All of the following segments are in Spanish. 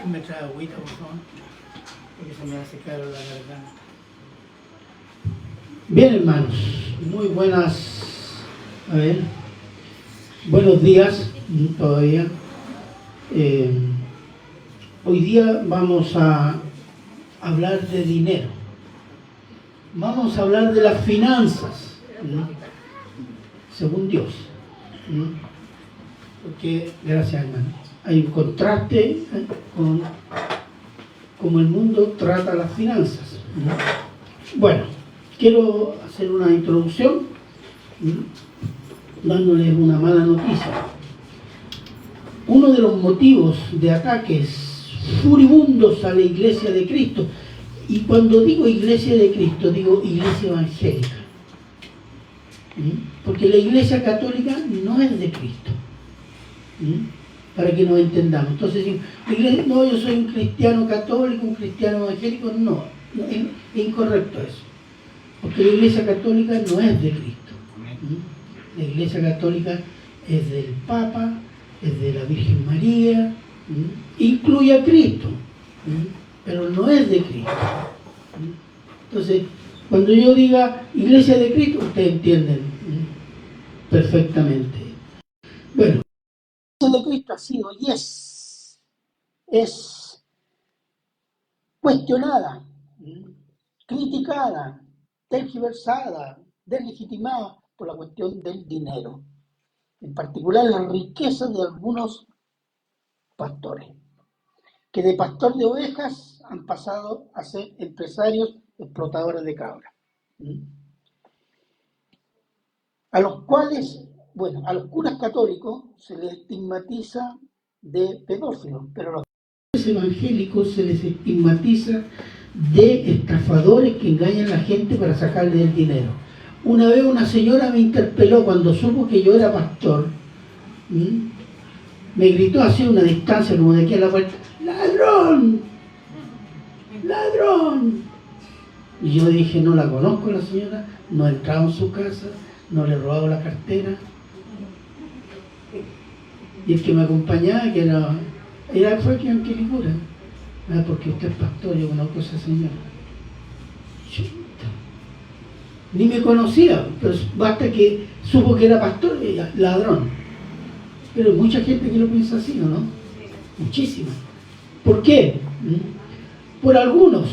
¿Quién me trae agüita, por favor? Porque se me hace caro la garganta. Bien, hermanos, muy buenas, buenos días todavía. Hoy día vamos a hablar de dinero. Vamos a hablar de las finanzas, según Dios. Porque, gracias, hermano, hay un contraste con cómo el mundo trata las finanzas. Bueno, quiero hacer una introducción dándoles una mala noticia. Uno de los motivos de ataques furibundos a la Iglesia de Cristo, y cuando digo Iglesia de Cristo, digo Iglesia evangélica, porque la Iglesia católica no es de Cristo, para que nos entendamos. Entonces, no, yo soy un cristiano católico, un cristiano evangélico, no, es incorrecto eso, porque la Iglesia católica no es de Cristo. La Iglesia católica es del Papa, es de la Virgen María, incluye a Cristo, pero no es de Cristo. Entonces, cuando yo diga Iglesia de Cristo, ustedes entienden perfectamente. Bueno, la Iglesia de Cristo ha sido y es cuestionada, criticada, tergiversada, deslegitimada por la cuestión del dinero, en particular la riqueza de algunos pastores, que de pastor de ovejas han pasado a ser empresarios explotadores de cabras, a los cuales, bueno, a los curas católicos se les estigmatiza de pedófilos, pero a los evangélicos se les estigmatiza de estafadores que engañan a la gente para sacarle el dinero. Una vez una señora me interpeló cuando supo que yo era pastor, me gritó así a una distancia como de aquí a la puerta: ¡ladrón! ¡Ladrón! Y yo dije: no la conozco la señora, no he entrado en su casa, no le he robado la cartera. Y el que me acompañaba, que fue quien quilicura. Porque usted es pastor, yo conozco a esa señora. Ni me conocía, pero basta que supo que era pastor, ladrón. Pero hay mucha gente que lo piensa así, ¿o no? Muchísima. ¿Por qué? Por algunos.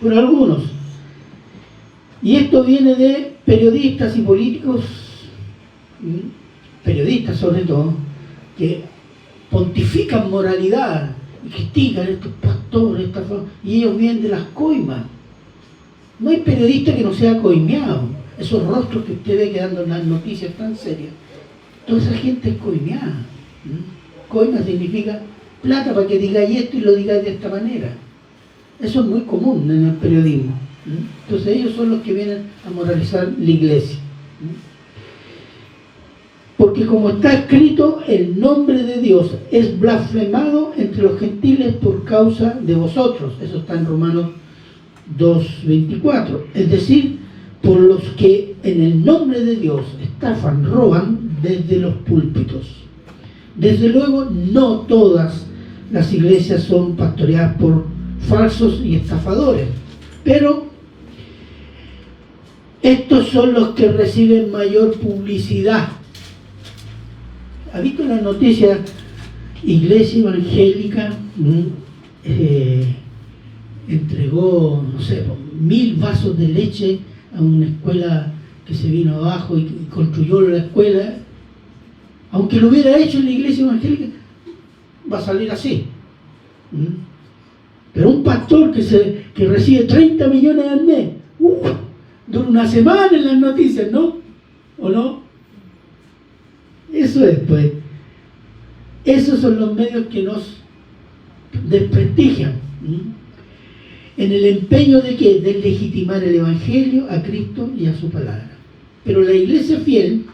Por algunos. Y esto viene de periodistas y políticos, periodistas sobre todo, que pontifican moralidad y critican a estos pastores, y ellos vienen de las coimas. No hay periodista que no sea coimeado. Esos rostros que usted ve que dando las noticias tan serias, toda esa gente es coimeada. Coima significa plata para que digáis esto y lo digáis de esta manera. Eso es muy común en el periodismo. Entonces ellos son los que vienen a moralizar la iglesia. Porque como está escrito, el nombre de Dios es blasfemado entre los gentiles por causa de vosotros. Eso está en Romanos 2:24. Es decir, por los que en el nombre de Dios estafan, roban desde los púlpitos. Desde luego, no todas las iglesias son pastoreadas por falsos y estafadores, pero estos son los que reciben mayor publicidad. ¿Ha visto las noticias? Iglesia evangélica entregó, no sé, 1000 vasos de leche a una escuela que se vino abajo y construyó la escuela. Aunque lo hubiera hecho en la iglesia evangélica, va a salir así. Pero un pastor que recibe 30 millones al mes, dura una semana en las noticias, ¿no? ¿O no? Eso es, pues. Esos son los medios que nos desprestigian. En el empeño de ¿qué? De legitimar el Evangelio, a Cristo y a su palabra. Pero la iglesia fiel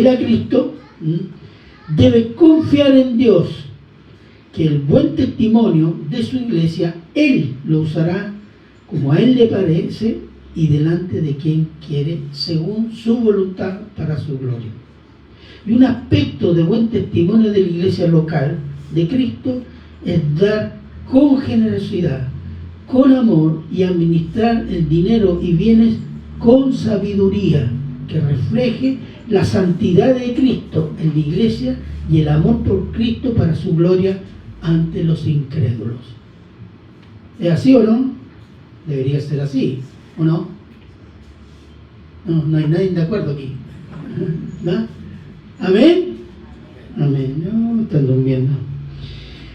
a Cristo, debe confiar en Dios, que el buen testimonio de su iglesia, Él lo usará como a Él le parece y delante de quien quiere, según su voluntad para su gloria. Y un aspecto de buen testimonio de la iglesia local de Cristo es dar con generosidad, con amor y administrar el dinero y bienes con sabiduría, que refleje la santidad de Cristo en la iglesia y el amor por Cristo para su gloria ante los incrédulos. ¿Es así o no? Debería ser así, ¿o no? No hay nadie de acuerdo aquí. ¿No? ¿Amén? Amén. No, están durmiendo.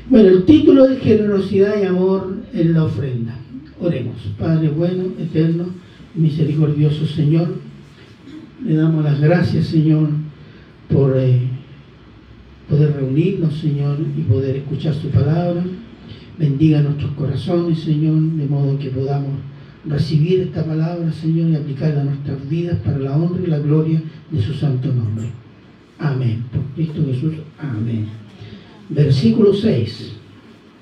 Bueno, el título es Generosidad y Amor en la Ofrenda. Oremos. Padre bueno, eterno, misericordioso Señor, le damos las gracias, Señor, por poder reunirnos, Señor, y poder escuchar su palabra. Bendiga nuestros corazones, Señor, de modo que podamos recibir esta palabra, Señor, y aplicarla a nuestras vidas para la honra y la gloria de su santo nombre. Amén. Por Cristo Jesús. Amén. Versículo 6.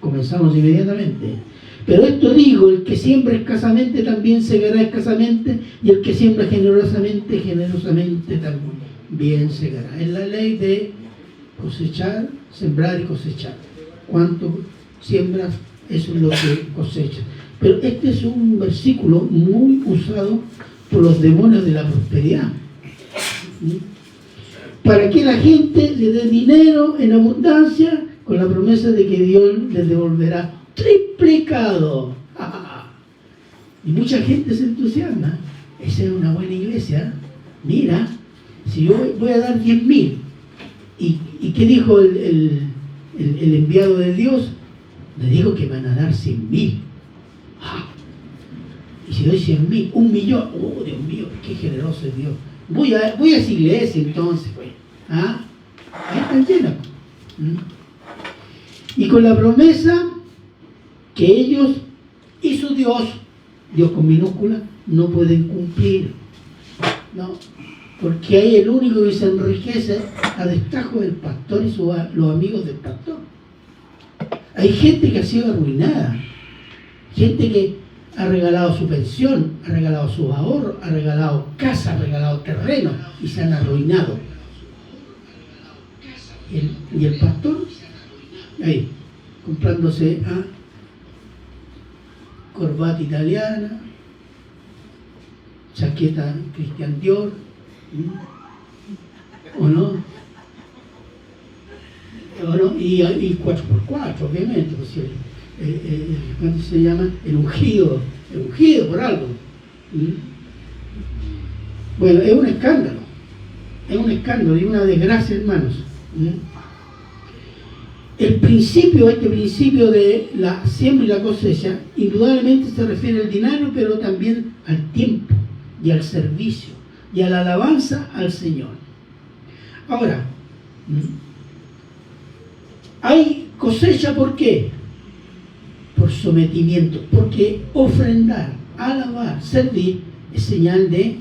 Comenzamos inmediatamente. Pero esto digo, el que siembra escasamente también segará escasamente, y el que siembra generosamente, generosamente también segará. Es la ley de cosechar, sembrar y cosechar. Cuánto siembras, eso es lo que cosechas. Pero este es un versículo muy usado por los demonios de la prosperidad. Para que la gente le dé dinero en abundancia con la promesa de que Dios les devolverá triplicado. Y mucha gente se entusiasma. Esa es una buena iglesia. Mira, si yo voy a dar 10.000, ¿y qué dijo el enviado de Dios? Le dijo que van a dar 100.000. Y si doy 100.000, 1.000.000, oh Dios mío, qué generoso es Dios. Voy a esa iglesia entonces, pues. Ahí están llenos. Y con la promesa que ellos y su Dios con minúscula, no pueden cumplir. No, porque hay el único que se enriquece a destajo del pastor y los amigos del pastor. Hay gente que ha sido arruinada, gente que ha regalado su pensión, ha regalado sus ahorros, ha regalado casa, ha regalado terreno y se han arruinado. Y el pastor, ahí, comprándose corbata italiana, chaqueta Christian Dior, ¿o no? Y 4x4, obviamente, pues, ¿cómo se llama? El ungido por algo. Bueno, es un escándalo y una desgracia, hermanos. Este principio de la siembra y la cosecha, indudablemente se refiere al dinero, pero también al tiempo y al servicio y a la alabanza al Señor. Ahora, hay cosecha, ¿por qué? Por sometimiento, porque ofrendar, alabar, servir es señal de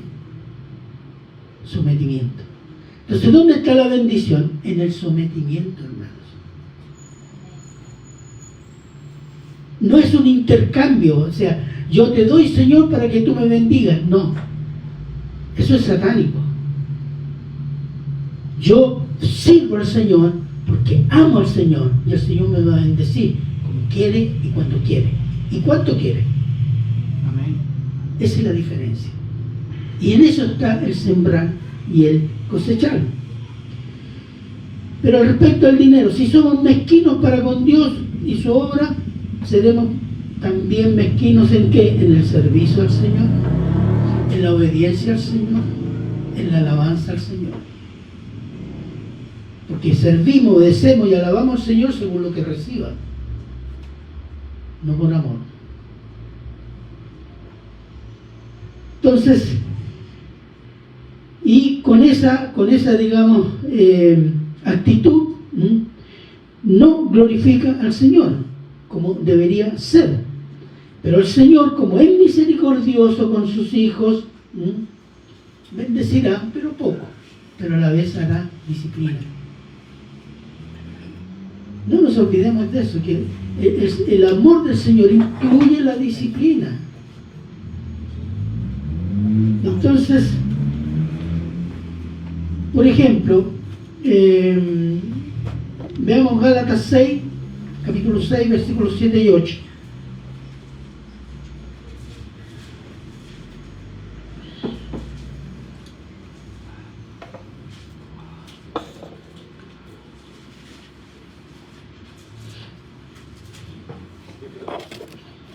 sometimiento. Entonces, ¿dónde está la bendición? En el sometimiento, hermanos. No es un intercambio, o sea, yo te doy, Señor, para que tú me bendigas. No, eso es satánico. Yo sirvo al Señor porque amo al Señor, y el Señor me va a bendecir como quiere y cuando quiere. ¿Y cuánto quiere? Amén. Esa es la diferencia. Y en eso está el sembrar y el cosechar. Pero respecto al dinero, si somos mezquinos para con Dios y su obra, seremos también mezquinos ¿en qué? En el servicio al Señor, en la obediencia al Señor, en la alabanza al Señor. Porque servimos, obedecemos y alabamos al Señor según lo que reciba, no por amor. Entonces, y con esa digamos, actitud, no glorifica al Señor como debería ser. Pero el Señor, como es misericordioso con sus hijos, bendecirá, pero poco, pero a la vez hará disciplina. No nos olvidemos de eso, que el amor del Señor incluye la disciplina. Entonces, por ejemplo, veamos Gálatas 6, capítulo 6, versículos 7 y 8.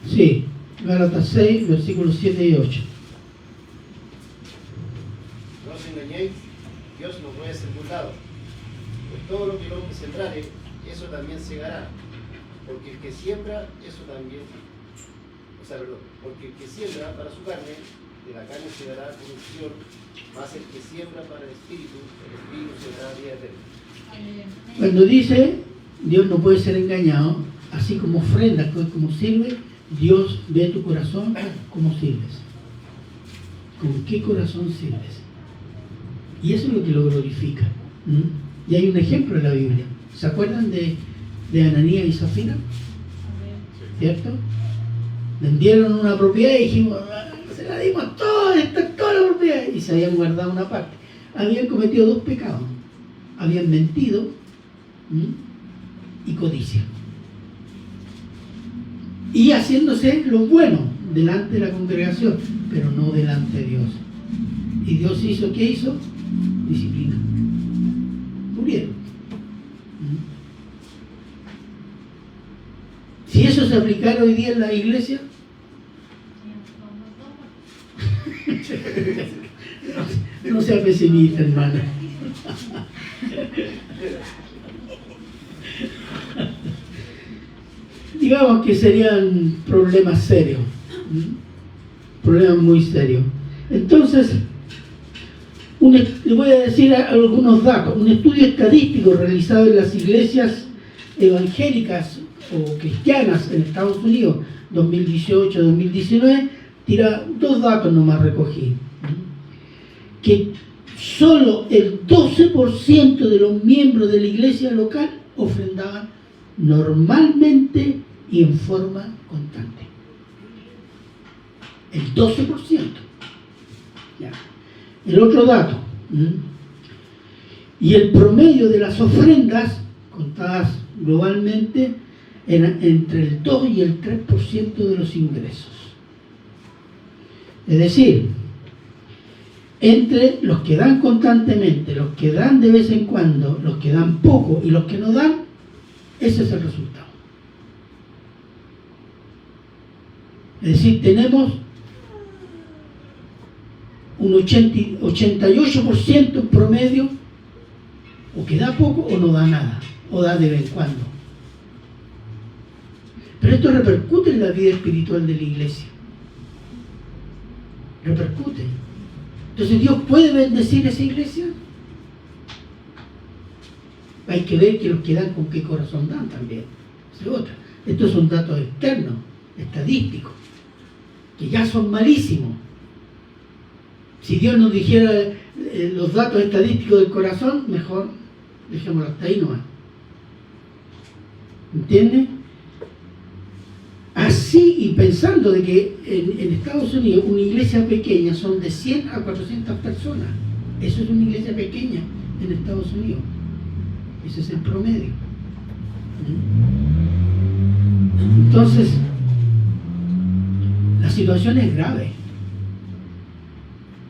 Sí, Gálatas 6, versículos 7 y 8. No os engañéis, Dios no puede ser burlado. Pues todo lo que el hombre sembrare, eso también segará. Porque el que siembra, eso también. Porque el que siembra para su carne, de la carne segará corrupción, mas el que siembra para el espíritu segará vida eterna. Cuando dice Dios no puede ser engañado, así como ofrendas, como sirve, Dios ve tu corazón, cómo sirves. ¿Con qué corazón sirves? Y eso es lo que lo glorifica. Y hay un ejemplo en la Biblia. ¿Se acuerdan de Ananías y Zafira? ¿Cierto? Vendieron una propiedad y dijimos, se la dimos toda la propiedad. Y se habían guardado una parte. Habían cometido dos pecados. Habían mentido y codicia. Y haciéndose lo bueno delante de la congregación, pero no delante de Dios. Y Dios hizo, ¿qué hizo? Disciplina. Murieron. Si eso se aplicara hoy día en la iglesia, no sea pesimista, hermano. Digamos que serían problemas serios, problemas muy serios. Entonces, le voy a decir algunos datos. Un estudio estadístico realizado en las iglesias evangélicas o cristianas en Estados Unidos, 2018-2019, tira dos datos nomás recogí. Que solo el 12% de los miembros de la iglesia local ofrendaban normalmente y en forma constante. El 12%. Ya. El otro dato. Y el promedio de las ofrendas contadas globalmente era entre el 2 y el 3% de los ingresos. Es decir, entre los que dan constantemente, los que dan de vez en cuando, los que dan poco y los que no dan, ese es el resultado. Es decir, tenemos un 88% en promedio, o que da poco o no da nada, o da de vez en cuando. Pero esto repercute en la vida espiritual de la iglesia. Repercute. Entonces, ¿Dios puede bendecir esa iglesia? Hay que ver que los que dan con qué corazón dan también. Esa es otra. Estos son datos externos, estadísticos, que ya son malísimos. Si Dios nos dijera los datos estadísticos del corazón, mejor dejémoslo hasta ahí nomás. ¿Entiendes? Así, y pensando de que en Estados Unidos una iglesia pequeña son de 100 a 400 personas. Eso es una iglesia pequeña en Estados Unidos. Ese es el promedio. Entonces, la situación es grave.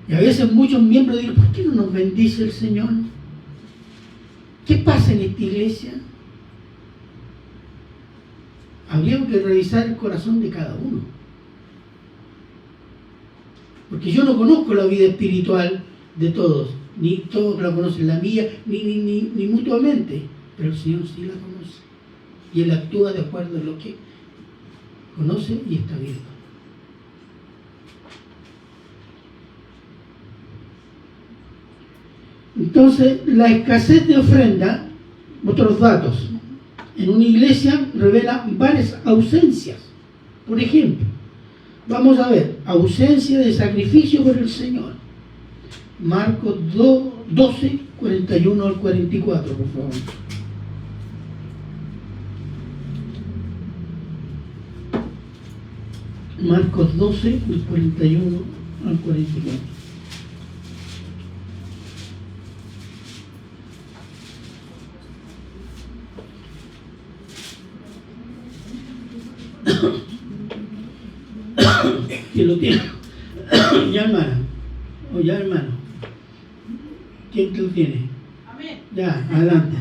Y a veces muchos miembros dicen, ¿por qué no nos bendice el Señor? ¿Qué pasa en esta iglesia? Habría que revisar el corazón de cada uno. Porque yo no conozco la vida espiritual de todos, ni todos la conocen la mía, ni mutuamente, pero el Señor sí la conoce. Y Él actúa de acuerdo a lo que conoce y está viendo. Entonces, la escasez de ofrenda, otros datos, en una iglesia revela varias ausencias. Por ejemplo, vamos a ver, ausencia de sacrificio por el Señor. Marcos 12, 41 al 44, por favor. Marcos 12, del 41 al 44. ¿Quién lo tiene? Ya, hermana. O ya, hermano. ¿Quién lo tiene? Amén. Ya, adelante.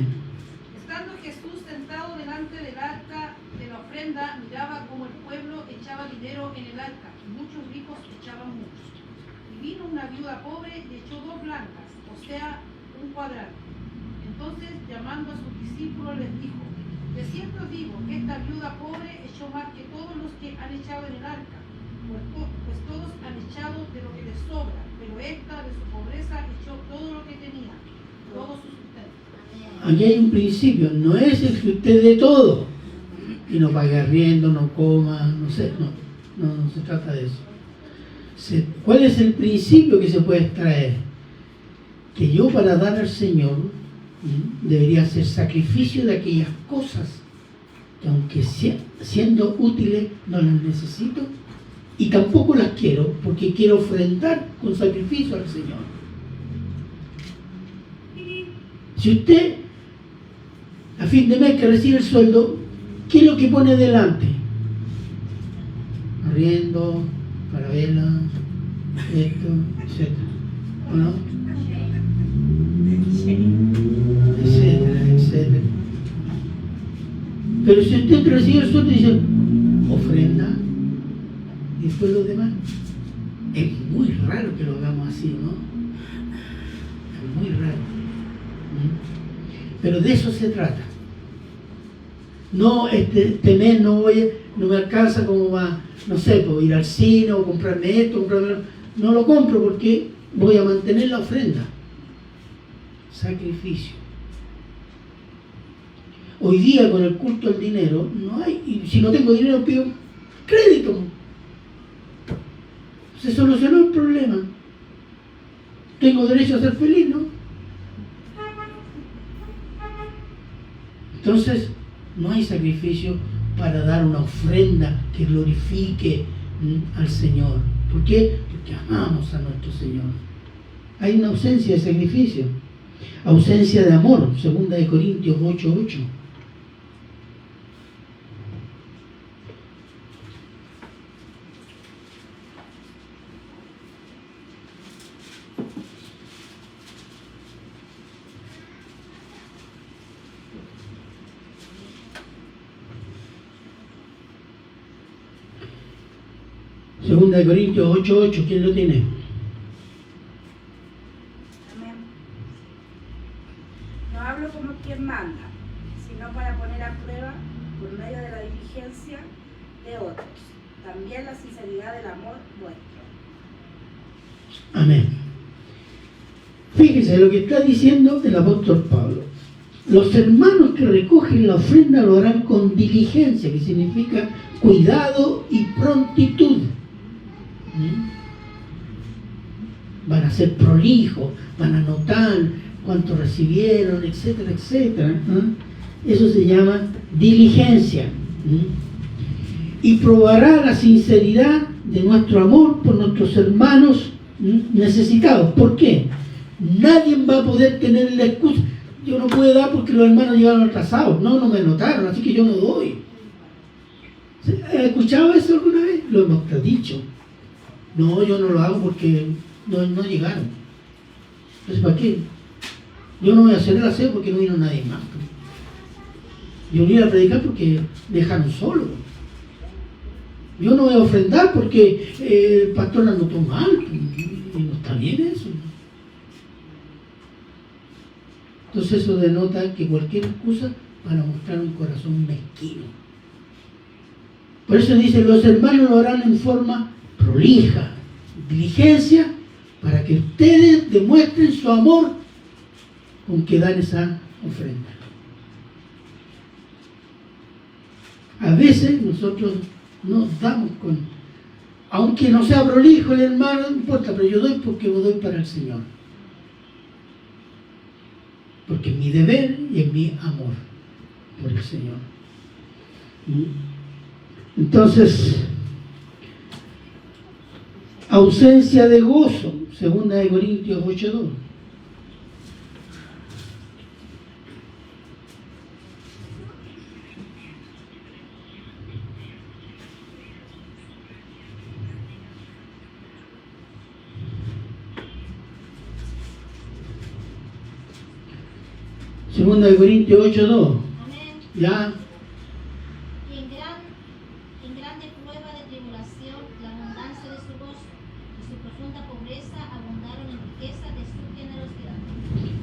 Estando Jesús sentado delante del arca de la ofrenda, miraba como el pueblo echaba dinero en el arca, y muchos ricos echaban mucho. Y vino una viuda pobre y echó 2 blancas, o sea, un cuadrante. Entonces, llamando a sus discípulos, les dijo: de cierto os digo que esta viuda pobre echó más que todos los que han echado en el arca, pues todos han echado de lo que les sobra, pero esta de su pobreza echó todo lo que tenía, todo su sustento. Aquí hay un principio, no es el que usted dé todo y no pague arriendo, no coma, no sé, no se trata de eso. ¿Cuál es el principio que se puede extraer? Que yo, para dar al Señor, debería hacer sacrificio de aquellas cosas que, aunque siendo útiles, no las necesito y tampoco las quiero, porque quiero ofrendar con sacrificio al Señor. Si usted a fin de mes que recibe el sueldo, ¿qué es lo que pone delante? Arriendo, carabela, esto, etc. ¿O no? Etcétera, etcétera. Pero si usted recibe el sueldo y dice ofrenda y después lo demás, es muy raro que lo hagamos así, ¿no? Es muy raro. Pero de eso se trata. No, este mes no me alcanza como va, no sé, pues ir al cine o comprarme esto, no lo compro porque voy a mantener la ofrenda. Sacrificio. Hoy día, con el culto al dinero, no hay, y si no tengo dinero pido crédito. Se solucionó el problema. Tengo derecho a ser feliz, ¿no? Entonces, no hay sacrificio para dar una ofrenda que glorifique al Señor. ¿Por qué? Porque amamos a nuestro Señor. Hay una ausencia de sacrificio, ausencia de amor, 2 Corintios 8:8. Segunda de Corintios 8:8, ¿quién lo tiene? Amén. No hablo como quien manda, sino para poner a prueba, por medio de la diligencia de otros, también la sinceridad del amor vuestro. Amén. Fíjese lo que está diciendo el apóstol Pablo. Los hermanos que recogen la ofrenda lo harán con diligencia, que significa cuidado y prontitud. Van a ser prolijos, van a anotar cuánto recibieron, etcétera, etcétera. Eso se llama diligencia. Y probará la sinceridad de nuestro amor por nuestros hermanos necesitados. ¿Por qué? Nadie va a poder tener la excusa. Yo no puedo dar porque los hermanos llegaron atrasados. No me notaron, así que yo no doy. ¿Has escuchado eso alguna vez? Lo hemos dicho. No, yo no lo hago porque no llegaron. Entonces, ¿para qué? Yo no voy a hacer el aseo porque no vino nadie más. Yo no voy a predicar porque me dejaron solo. Yo no voy a ofrendar porque el pastor la notó mal. Y no está bien eso. Entonces eso denota que cualquier excusa para mostrar un corazón mezquino. Por eso dice, los hermanos lo harán en forma prolija, diligencia, para que ustedes demuestren su amor con que dan esa ofrenda. A veces nosotros nos damos con, aunque no sea prolijo el hermano, no importa, pero yo doy porque lo doy para el Señor. Porque es mi deber y es mi amor por el Señor. Entonces, ausencia de gozo, 2 Corintios 8:2. Segunda de Corintios 8:2. Amén. Ya. Y en grande prueba de tribulación, la abundancia de su gozo y su profunda pobreza abundaron en riqueza de su generosidad.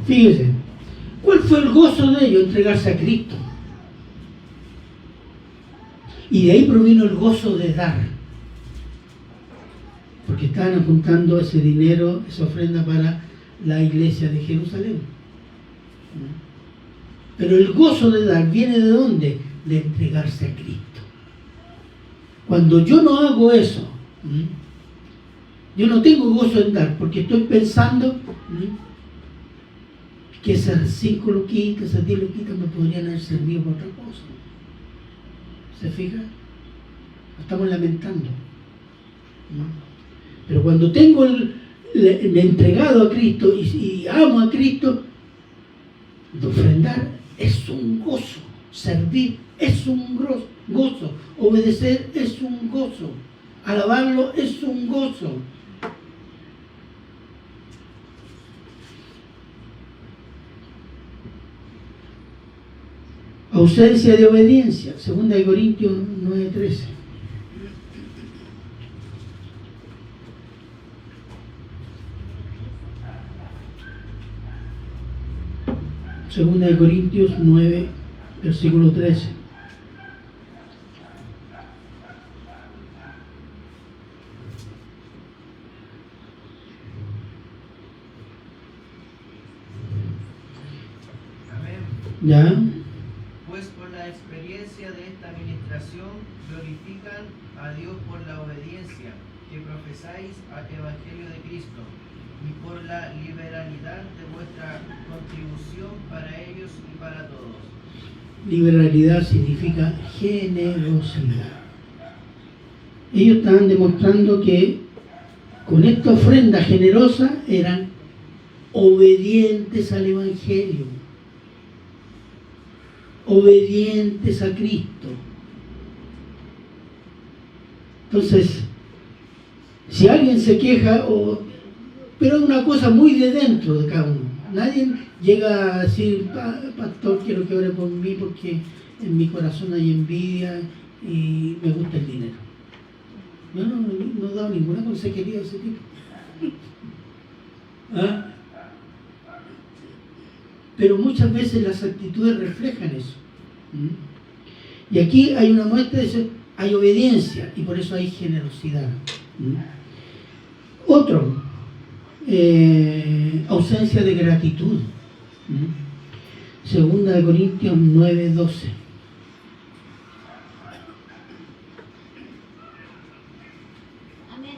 Fíjese, ¿cuál fue el gozo de ellos? Entregarse a Cristo. Y de ahí provino el gozo de dar. Porque estaban apuntando ese dinero, esa ofrenda para la iglesia de Jerusalén. Pero el gozo de dar viene ¿de dónde? De entregarse a Cristo. Cuando yo no hago eso, yo no tengo gozo en dar, porque estoy pensando que esas 5 luquitas, esas 10 luquitas me podrían haber servido para otra cosa. ¿Se fija? Lo estamos lamentando. Pero cuando tengo me he entregado a Cristo y amo a Cristo, de ofrendar es un gozo, servir es un gozo, obedecer es un gozo, alabarlo es un gozo. Ausencia de obediencia, 2 Corintios 9:13. Segunda de Corintios 9, versículo 13. ¿Ya? Pues por la experiencia de esta administración glorifican a Dios por la obediencia que profesáis al Evangelio de Cristo y por la liberalidad de vuestra contribución para ellos y para todos. Liberalidad significa generosidad. Ellos estaban demostrando que con esta ofrenda generosa eran obedientes al Evangelio, obedientes a Cristo. Entonces, si alguien se queja, pero es una cosa muy de dentro de cada uno. Nadie llega a decir, pastor, quiero que ore por mí porque en mi corazón hay envidia y me gusta el dinero. No he dado ninguna consejería de ese tipo. ¿Ah? Pero muchas veces las actitudes reflejan eso. Y aquí hay una muestra de eso, hay obediencia y por eso hay generosidad. Otro, ausencia de gratitud. Segunda de Corintios 9:12. Amén.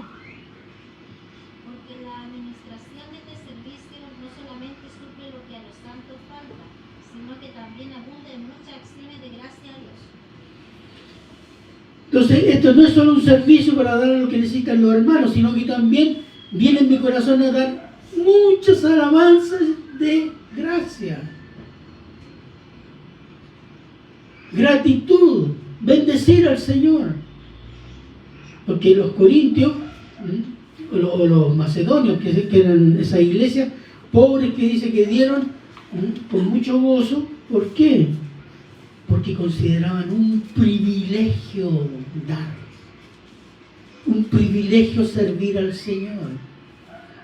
Porque la administración de este servicio no solamente suple lo que a los santos falta, sino que también abunda en muchas acciones de gracia a Dios. Entonces, esto no es solo un servicio para dar lo que necesitan los hermanos, sino que también viene en mi corazón a dar muchas alabanzas de gracia. Gratitud, bendecir al Señor. Porque los corintios, o los macedonios, que eran esa iglesia, pobres que dice que dieron con mucho gozo. ¿Por qué? Porque consideraban un privilegio dar, un privilegio servir al Señor,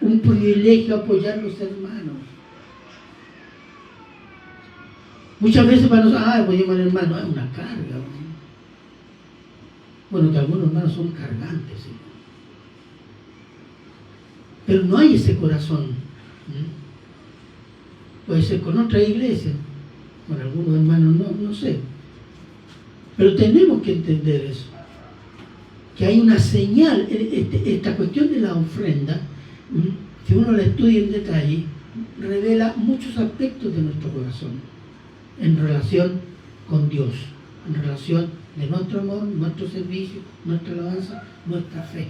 un privilegio apoyar a los hermanos. Muchas veces para nosotros, voy a llamar hermano, es una carga. Bueno, que algunos hermanos son cargantes, ¿sí? Pero no hay ese corazón. Puede ser con otra iglesia, con algunos hermanos no sé. Pero tenemos que entender eso, que hay una señal. Esta cuestión de la ofrenda, si uno la estudia en detalle, revela muchos aspectos de nuestro corazón en relación con Dios, en relación de nuestro amor, nuestro servicio, nuestra alabanza, nuestra fe.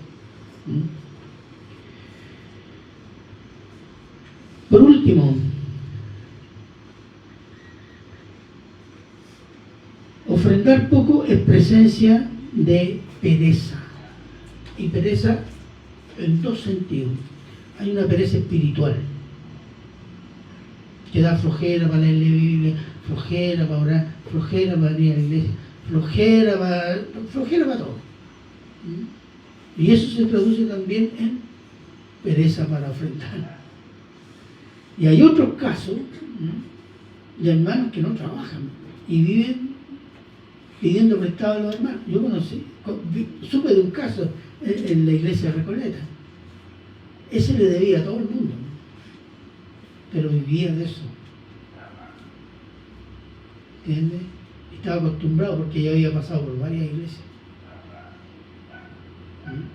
Por último, ofrendar poco es presencia de pereza. Y pereza en dos sentidos. Hay una pereza espiritual. que da flojera para leer la Biblia, flojera para orar, flojera para ir a la iglesia, flojera para todo. Y eso se traduce también en pereza para ofrendar. Y hay otros casos de hermanos que no trabajan y viven pidiendo prestado a los hermanos. Yo supe de un caso en la iglesia de Recoleta. Ese le debía a todo el mundo, pero vivía de eso. ¿Entiendes? Estaba acostumbrado porque ya había pasado por varias iglesias.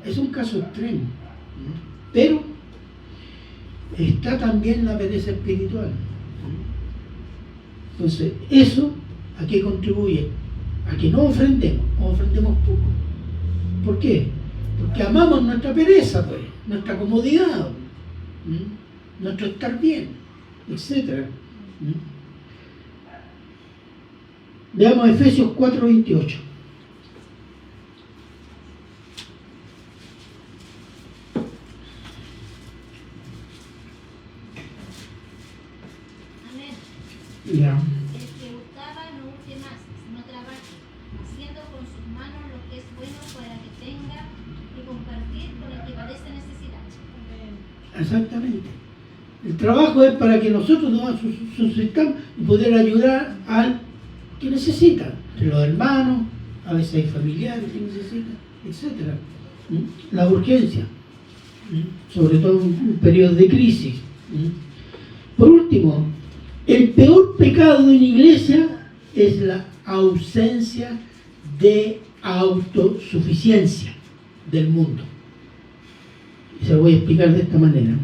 Es un caso extremo, pero está también la pereza espiritual. Entonces, ¿eso a qué contribuye? A que no ofrendemos poco. ¿Por qué? Porque amamos nuestra pereza, pues, nuestra comodidad, nuestro estar bien, etc. Veamos Efesios 4:28. Ya. El que hurtaba no hurte más, sino trabaje, haciendo con sus manos lo que es bueno para que tenga que compartir con el que padece necesidad. Exactamente. El trabajo es para que nosotros nos subsistamos y poder ayudar al que necesita, entre los hermanos, a veces hay familiares que necesitan, etc. La urgencia, sobre todo en un periodo de crisis. Por último, el peor pecado de una iglesia es la ausencia de autosuficiencia del mundo. Y se lo voy a explicar de esta manera.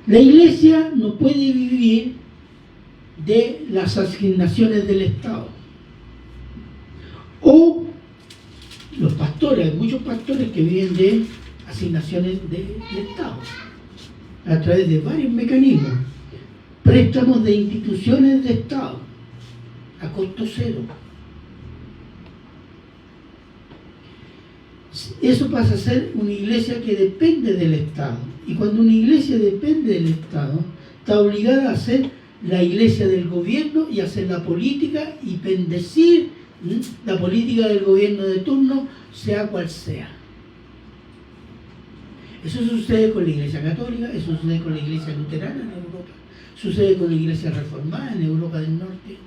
La iglesia no puede vivir de las asignaciones del Estado. O los pastores, hay muchos pastores que viven de asignaciones del Estado, a través de varios mecanismos. Préstamos de instituciones de Estado a costo cero. Eso pasa a ser una iglesia que depende del Estado. Y cuando una iglesia depende del Estado, está obligada a ser la iglesia del gobierno y hacer la política y bendecir la política del gobierno de turno, sea cual sea. Eso sucede con la iglesia católica, eso sucede con la iglesia luterana en Europa, sucede con la iglesia reformada en Europa del Norte,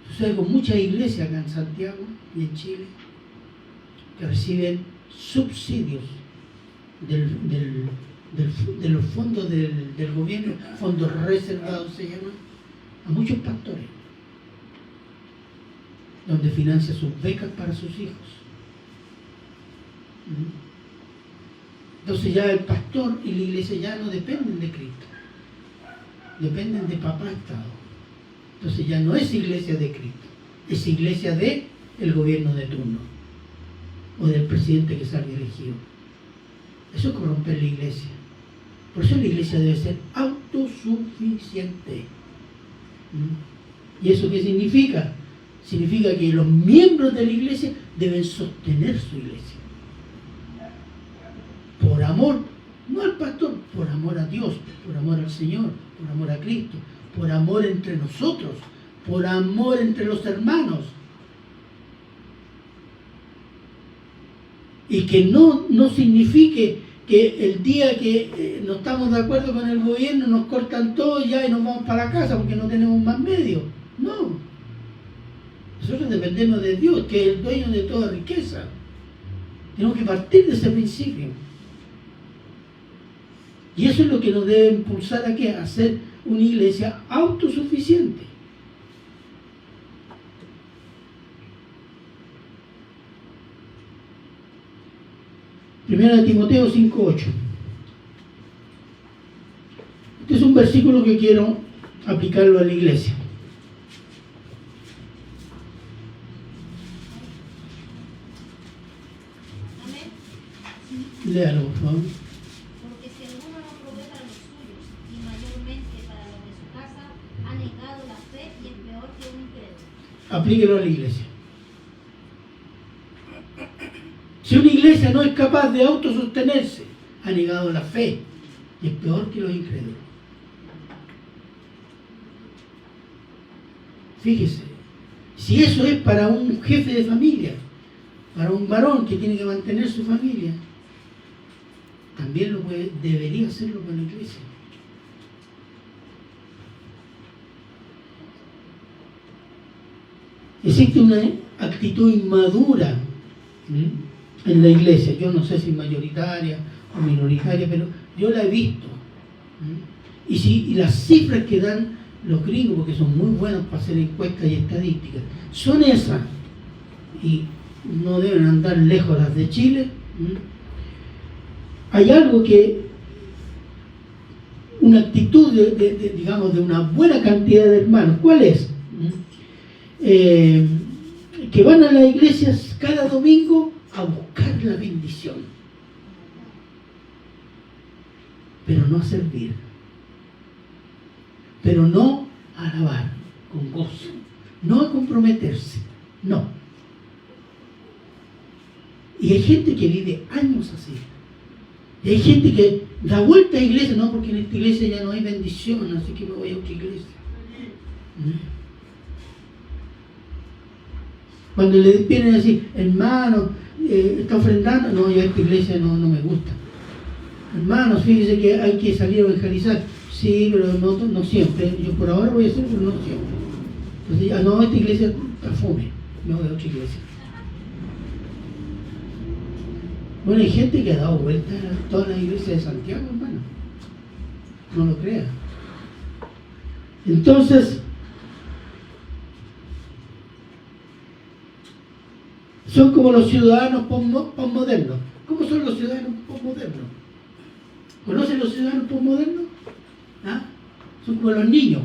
sucede con muchas iglesias acá en Santiago y en Chile que reciben subsidios de los fondos del gobierno, fondos reservados se llaman, a muchos pastores, donde financia sus becas para sus hijos. Entonces ya el pastor y la iglesia ya no dependen de Cristo, dependen de papá Estado. Entonces ya no es iglesia de Cristo, es iglesia del gobierno de turno o del presidente que salga elegido. Eso es corromper la iglesia. Por eso la iglesia debe ser autosuficiente. ¿Y eso qué significa? Significa que los miembros de la iglesia deben sostener su iglesia. Por amor, no al pastor, por amor a Dios, por amor al Señor, por amor a Cristo, por amor entre nosotros, por amor entre los hermanos. Y que no signifique que el día que no estamos de acuerdo con el gobierno nos cortan todo ya y nos vamos para la casa porque no tenemos más medios. No. Nosotros dependemos de Dios, que es el dueño de toda riqueza. Tenemos que partir de ese principio. Y eso es lo que nos debe impulsar a ¿qué? A ser una iglesia autosuficiente. Primera de Timoteo 5:8. Este es un versículo que quiero aplicarlo a la iglesia. Amén. Léalo, por favor. Porque si alguno no provee para los suyos, y mayormente para los de su casa, ha negado la fe y es peor que un incrédulo. Aplíquelo a la iglesia. Si una iglesia no es capaz de autosostenerse, ha negado la fe y es peor que los incrédulos. Fíjese, si eso es para un jefe de familia, para un varón que tiene que mantener su familia, también debería hacerlo con la iglesia. Existe una actitud inmadura en la iglesia. Yo no sé si mayoritaria o minoritaria, pero yo la he visto. Y las cifras que dan los gringos, porque son muy buenos para hacer encuestas y estadísticas, son esas, y no deben andar lejos las de Chile. Hay algo que, una actitud digamos, de una buena cantidad de hermanos. ¿Cuál es? Que van a las iglesias cada domingo a buscar la bendición, pero no a servir, pero no a alabar con gozo, no a comprometerse, no. Y hay gente que vive años así. Y hay gente que da vuelta a iglesia, no, porque en esta iglesia ya no hay bendición, así que me voy a otra iglesia. Cuando le vienen a decir, hermano, está ofrendando, no, yo a esta iglesia no me gusta. Hermanos, fíjense que hay que salir a evangelizar. Sí, pero no siempre. Yo por ahora voy a hacer, pero no siempre. Entonces, no, esta iglesia está fome, me voy a otra iglesia. Bueno, hay gente que ha dado vuelta a toda la iglesia de Santiago, hermano. No lo crea. Entonces, son como los ciudadanos posmodernos. ¿Cómo son los ciudadanos posmodernos? ¿Conocen los ciudadanos posmodernos? ¿Ah? Son como los niños.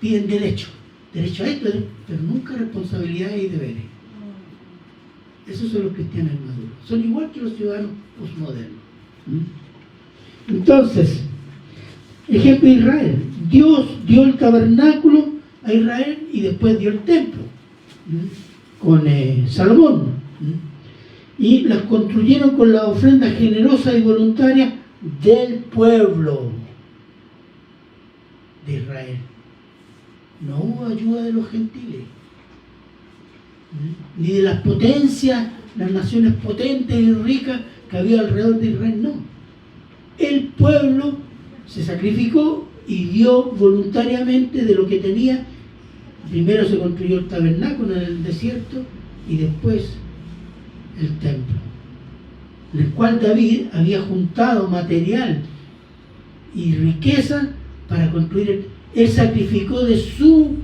Piden derecho a esto, pero nunca responsabilidades y deberes. Esos son los cristianos maduros. Son igual que los ciudadanos posmodernos. Entonces, ejemplo de Israel. Dios dio el tabernáculo a Israel y después dio el templo con Salomón. Y las construyeron con la ofrenda generosa y voluntaria del pueblo de Israel. No hubo ayuda de los gentiles, ni de las potencias, las naciones potentes y ricas que había alrededor de Israel, no. El pueblo se sacrificó y dio voluntariamente de lo que tenía. Primero se construyó el tabernáculo en el desierto y después el templo, en el cual David había juntado material y riqueza para construir. Él sacrificó de su,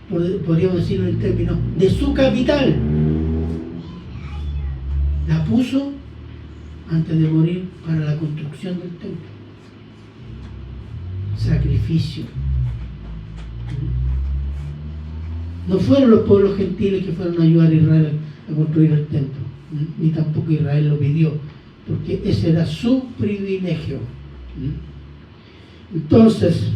podríamos decirlo en términos, de su capital. La puso antes de morir para la construcción del templo. Sacrificio. No fueron los pueblos gentiles que fueron a ayudar a Israel a construir el templo, ni tampoco Israel lo pidió, porque ese era su privilegio. Entonces,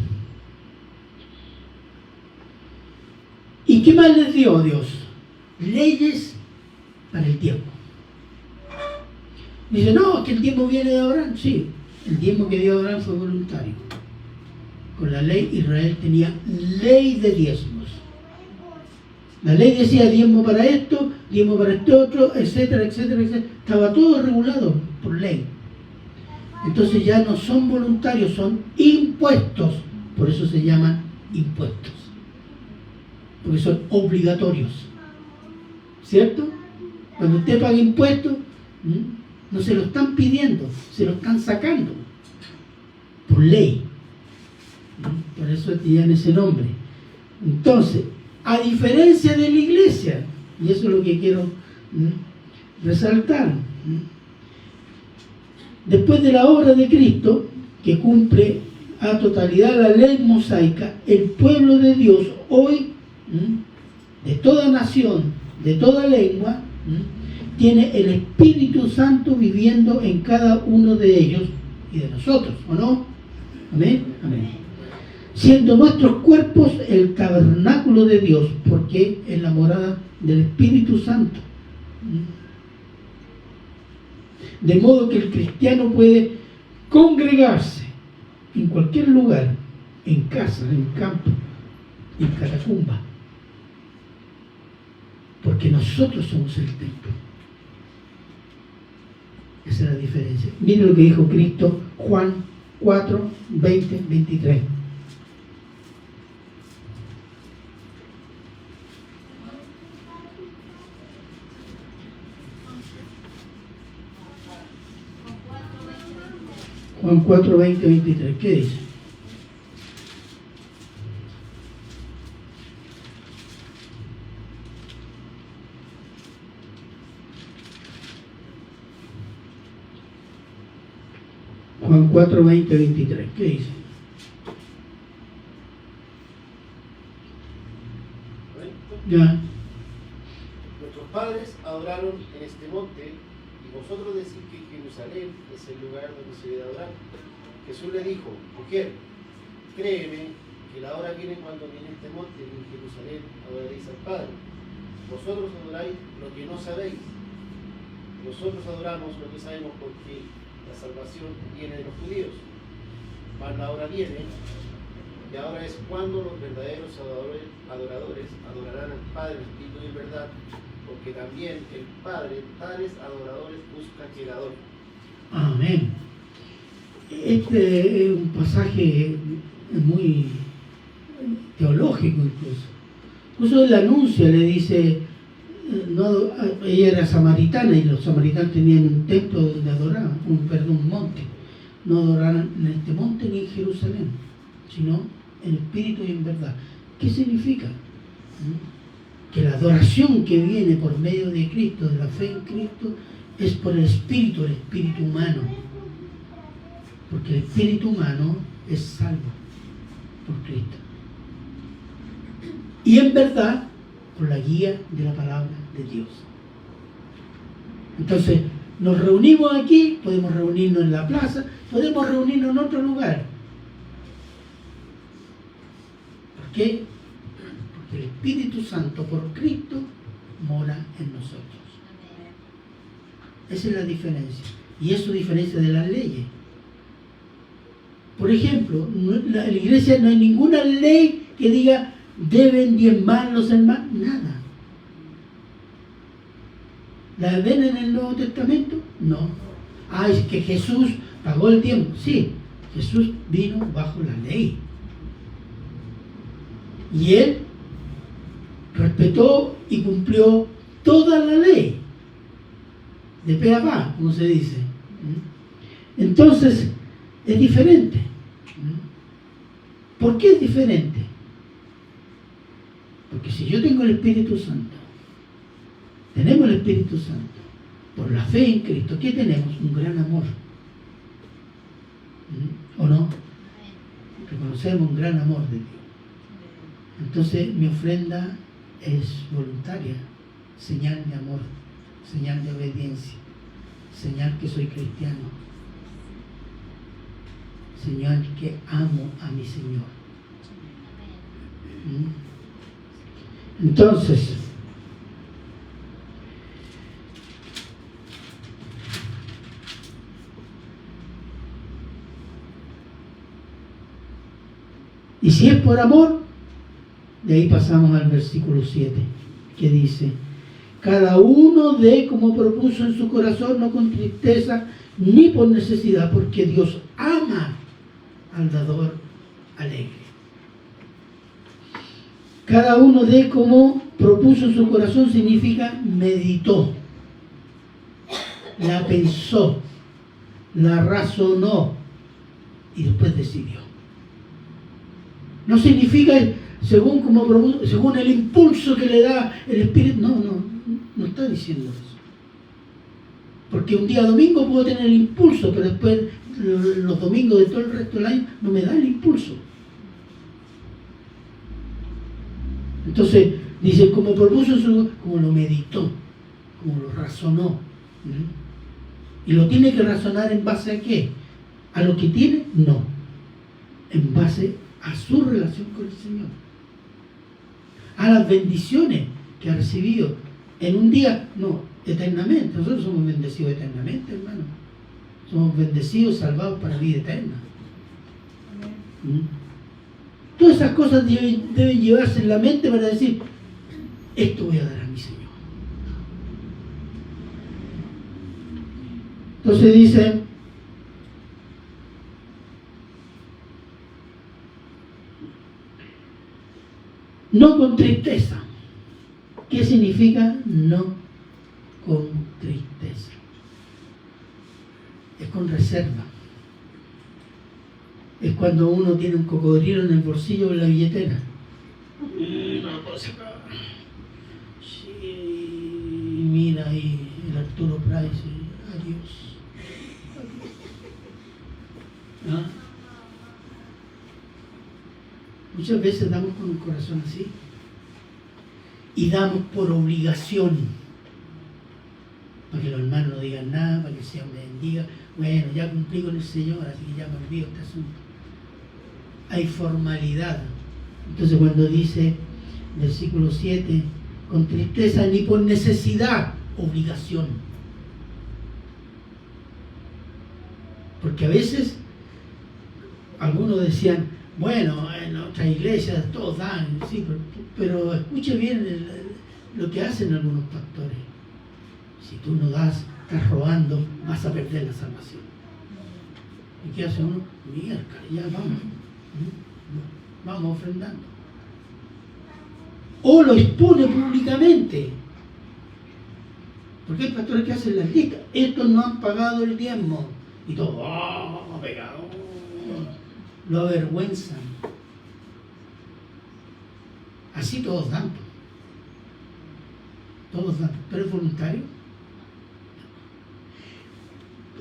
¿y qué más les dio Dios? Leyes para el diezmo. Dice, no, que el diezmo viene de Abraham. Sí, el diezmo que dio Abraham fue voluntario. Con la ley, Israel tenía ley de diezmos. La ley decía diezmo para esto, diezmo para este otro, etcétera, etcétera, etcétera. Estaba todo regulado por ley. Entonces ya no son voluntarios, son impuestos. Por eso se llaman impuestos. Porque son obligatorios. ¿Cierto? Cuando usted paga impuestos, no se lo están pidiendo, se lo están sacando. Por ley. Por eso tienen ese nombre. Entonces, a diferencia de la iglesia, y eso es lo que quiero resaltar, después de la obra de Cristo, que cumple a totalidad la ley mosaica, el pueblo de Dios hoy, de toda nación, de toda lengua, tiene el Espíritu Santo viviendo en cada uno de ellos y de nosotros, ¿o no? Amén, amén. Siendo nuestros cuerpos el tabernáculo de Dios, porque es la morada del Espíritu Santo. De modo que el cristiano puede congregarse en cualquier lugar, en casa, en campo, en catacumba, porque nosotros somos el templo. Esa es la diferencia. Miren lo que dijo Cristo, Juan 4, 20, 23. Juan 4, 20, 23. ¿Qué dice? Juan 4, 20, 23. ¿Qué dice? Ya. Nuestros padres adoraron en este monte, y vosotros decís que Jerusalén es el lugar donde se debe adorar. Jesús le dijo: mujer, créeme que la hora viene cuando en este monte y en Jerusalén adoraréis al Padre. Vosotros adoráis lo que no sabéis. Nosotros adoramos lo que sabemos, porque la salvación viene de los judíos. Mas la hora viene, y ahora es cuando los verdaderos adoradores adorarán al Padre en espíritu y en verdad, porque también el Padre tales adoradores busca que le adoren. Amén. Este es un pasaje muy teológico incluso. Incluso él anuncia, le dice, no, ella era samaritana y los samaritanos tenían un templo donde adoraban, un monte. No adoraran en este monte ni en Jerusalén, sino en espíritu y en verdad. ¿Qué significa? Que la adoración que viene por medio de Cristo, de la fe en Cristo, es por el espíritu humano. Porque el espíritu humano es salvo por Cristo. Y en verdad, por la guía de la palabra de Dios. Entonces, nos reunimos aquí, podemos reunirnos en la plaza, podemos reunirnos en otro lugar. ¿Por qué? Porque el Espíritu Santo por Cristo mora en nosotros. Esa es la diferencia. Y eso diferencia de las leyes. Por ejemplo, en la iglesia no hay ninguna ley que diga deben diezmar los hermanos, nada. ¿La ven en el Nuevo Testamento? No. Ah, es que Jesús pagó el tiempo. Sí, Jesús vino bajo la ley. Y Él respetó y cumplió toda la ley. De pe a pa, como se dice. Entonces, es diferente. ¿Por qué es diferente? Porque si yo tengo el Espíritu Santo, tenemos el Espíritu Santo, por la fe en Cristo, ¿qué tenemos? Un gran amor. ¿O no? Reconocemos un gran amor de Dios. Entonces mi ofrenda es voluntaria, señal de amor, señal de obediencia, señal que soy cristiano, señal que amo a mi Señor. Entonces, y si es por amor, de ahí pasamos al versículo 7, que dice: cada uno dé como propuso en su corazón, no con tristeza ni por necesidad, porque Dios ama al dador alegre. Cada uno dé como propuso en su corazón significa meditó, la pensó, la razonó y después decidió. No significa según el impulso que le da el Espíritu. No está diciendo eso. Porque un día domingo puedo tener el impulso, pero después los domingos de todo el resto del año no me da el impulso. Entonces, dice, como propuso, como lo meditó, como lo razonó. ¿Y lo tiene que razonar en base a qué? ¿A lo que tiene? No. En base a su relación con el Señor. A las bendiciones que ha recibido en un día, no, eternamente. Nosotros somos bendecidos eternamente, hermano. Somos bendecidos, salvados para vida eterna. Todas esas cosas deben llevarse en la mente para decir, esto voy a dar a mi Señor. Entonces dice, no con tristeza. ¿Qué significa no con tristeza? Es con reserva. Es cuando uno tiene un cocodrilo en el bolsillo de la billetera. No lo puedo sacar. Sí, mira ahí el Arturo Price. Adiós. ¿Ah? Muchas veces damos con un corazón así. Y damos por obligación. Para que los hermanos no digan nada, para que el Señor me bendiga. Bueno, ya cumplí con el Señor, así que ya me olvido este asunto. Hay formalidad. Entonces cuando dice, versículo 7, con tristeza ni por necesidad, obligación. Porque a veces algunos decían, bueno, en otras iglesias todos dan, sí, pero escuche bien lo que hacen algunos pastores. Si tú no das, estás robando, vas a perder la salvación. ¿Y qué hace uno? Mira, ya vamos ofrendando. O lo expone públicamente. Porque hay pastores que hacen las listas. Estos no han pagado el diezmo. Y todo, pecado. Lo avergüenzan. Así todos dan. Todos dan. ¿Pero es voluntario?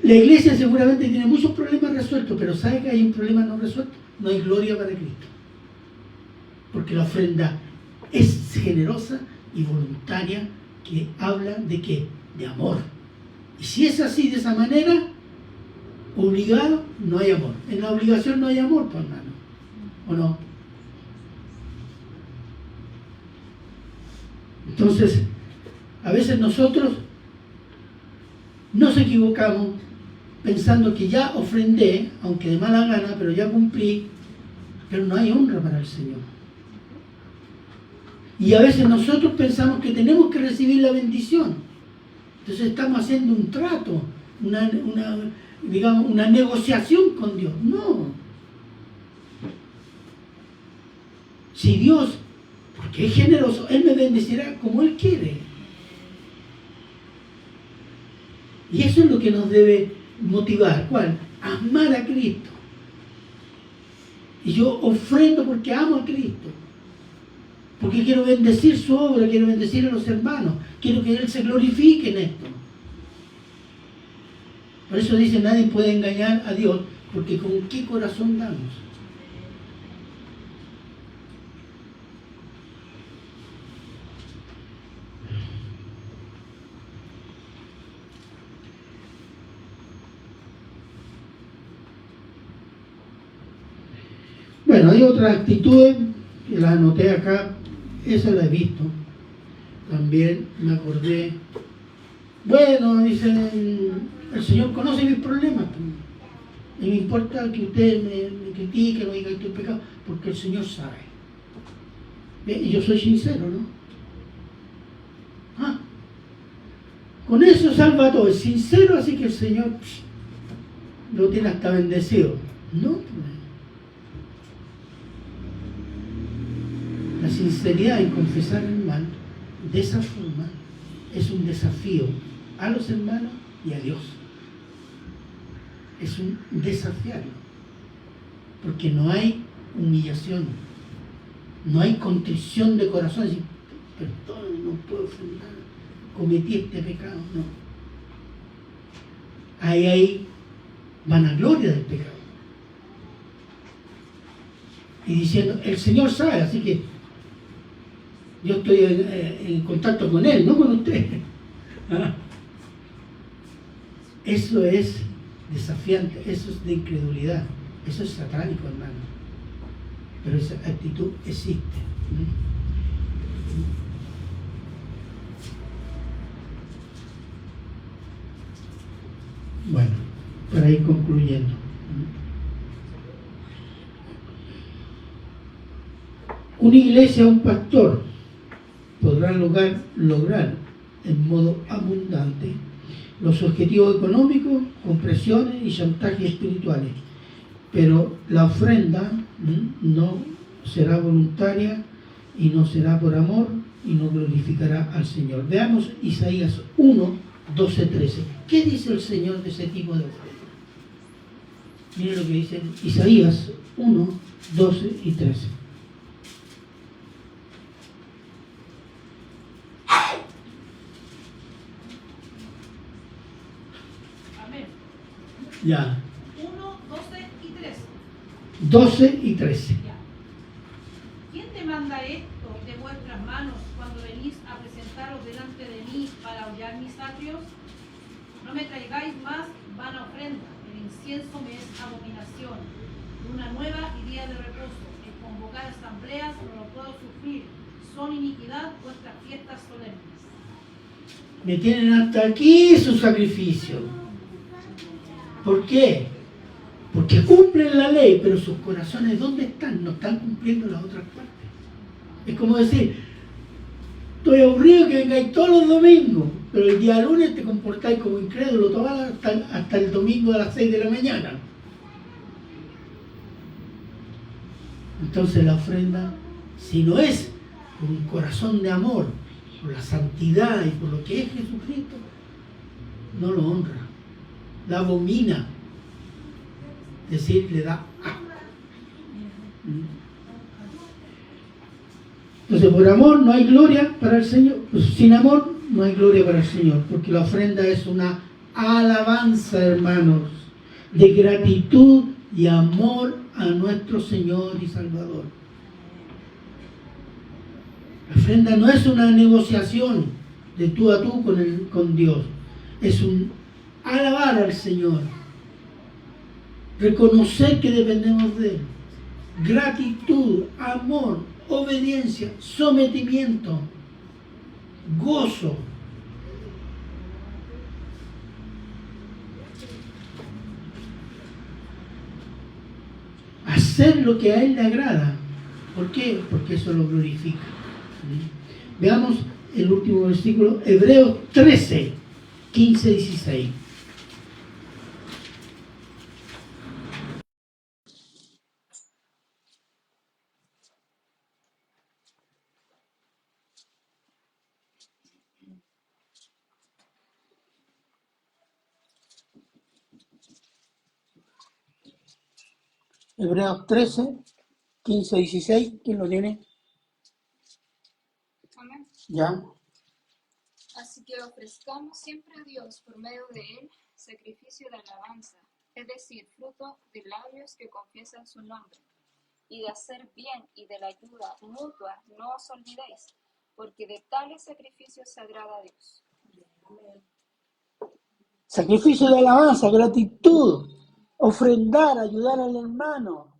La iglesia seguramente tiene muchos problemas resueltos, pero ¿sabe que hay un problema no resuelto? No hay gloria para Cristo. Porque la ofrenda es generosa y voluntaria, que habla de ¿qué? De amor. Y si es así, de esa manera, obligado, no hay amor. En la obligación no hay amor, pues, hermano. ¿O no? Entonces, a veces nosotros nos equivocamos pensando que ya ofrendé, aunque de mala gana, pero ya cumplí, pero no hay honra para el Señor. Y a veces nosotros pensamos que tenemos que recibir la bendición. Entonces estamos haciendo un trato, una negociación con Dios. No. Si Dios, porque es generoso, Él me bendecirá como Él quiere. Y eso es lo que nos debe motivar. ¿Cuál? Amar a Cristo. Y yo ofrendo porque amo a Cristo. Porque quiero bendecir su obra, quiero bendecir a los hermanos. Quiero que Él se glorifique en esto. Por eso dice, nadie puede engañar a Dios, porque ¿con qué corazón damos? Bueno, hay otras actitudes que las anoté acá, esa la he visto. También me acordé. Bueno, dicen, el Señor conoce mis problemas. Y me importa que ustedes me critiquen o digan que estoy pecado, porque el Señor sabe. Bien, y yo soy sincero, ¿no? Con eso salva a todo. Es sincero, así que el Señor lo tiene hasta bendecido. No, la sinceridad en confesar el mal de esa forma es un desafío a los hermanos y a Dios. Es un desafiarlo, porque no hay humillación, no hay contrición de corazón, decir, perdón, no puedo ofender, cometí este pecado, no. Ahí hay vanagloria del pecado. Y diciendo, el Señor sabe, así que yo estoy en contacto con Él, no con usted. Eso es desafiante, eso es de incredulidad, eso es satánico, hermano. Pero esa actitud existe. Bueno, para ir concluyendo. Una iglesia, un pastor, podrá lograr en modo abundante los objetivos económicos con presiones y chantajes espirituales, pero la ofrenda no será voluntaria y no será por amor y no glorificará al Señor. Veamos Isaías 1, 12, 13. ¿Qué dice el Señor de ese tipo de ofrenda? Miren lo que dice Isaías 1, 12 y 13. Amén. Ya, 1, 12 y 13. 12 y 13. Ya. ¿Quién te manda esto de vuestras manos cuando venís a presentaros delante de mí para hollar mis atrios? No me traigáis más vana ofrenda, el incienso me es abominación. Luna nueva y día de reposo, el convocar asambleas no lo puedo sufrir, son iniquidad vuestras fiestas solemnes. Me tienen hasta aquí su sacrificio. ¿Por qué? Porque cumplen la ley, pero sus corazones, ¿dónde están? No están cumpliendo las otras partes. Es como decir, estoy aburrido que vengáis todos los domingos, pero el día lunes te comportáis como incrédulo hasta el domingo a las 6 de la mañana. Entonces la ofrenda, si no es con un corazón de amor, por la santidad y por lo que es Jesucristo, no lo honra, la abomina. Es decir, le da asco. Entonces, por amor no hay gloria para el Señor. Pues, sin amor no hay gloria para el Señor, porque la ofrenda es una alabanza, hermanos, de gratitud y amor a nuestro Señor y Salvador. La ofrenda no es una negociación de tú a tú con Dios. Es un alabar al Señor. Reconocer que dependemos de Él. Gratitud, amor, obediencia, sometimiento, gozo. Hacer lo que a Él le agrada. ¿Por qué? Porque eso lo glorifica. Veamos el último versículo, Hebreos 13, 15, 16. Hebreos 13, 15, 16. ¿Quién lo tiene? Amén. Ya. Así que ofrezcamos siempre a Dios por medio de Él sacrificio de alabanza, es decir, fruto de labios que confiesan su nombre. Y de hacer bien y de la ayuda mutua no os olvidéis, porque de tales sacrificios se agrada a Dios. Sacrificio de alabanza, gratitud, ofrendar, ayudar al hermano.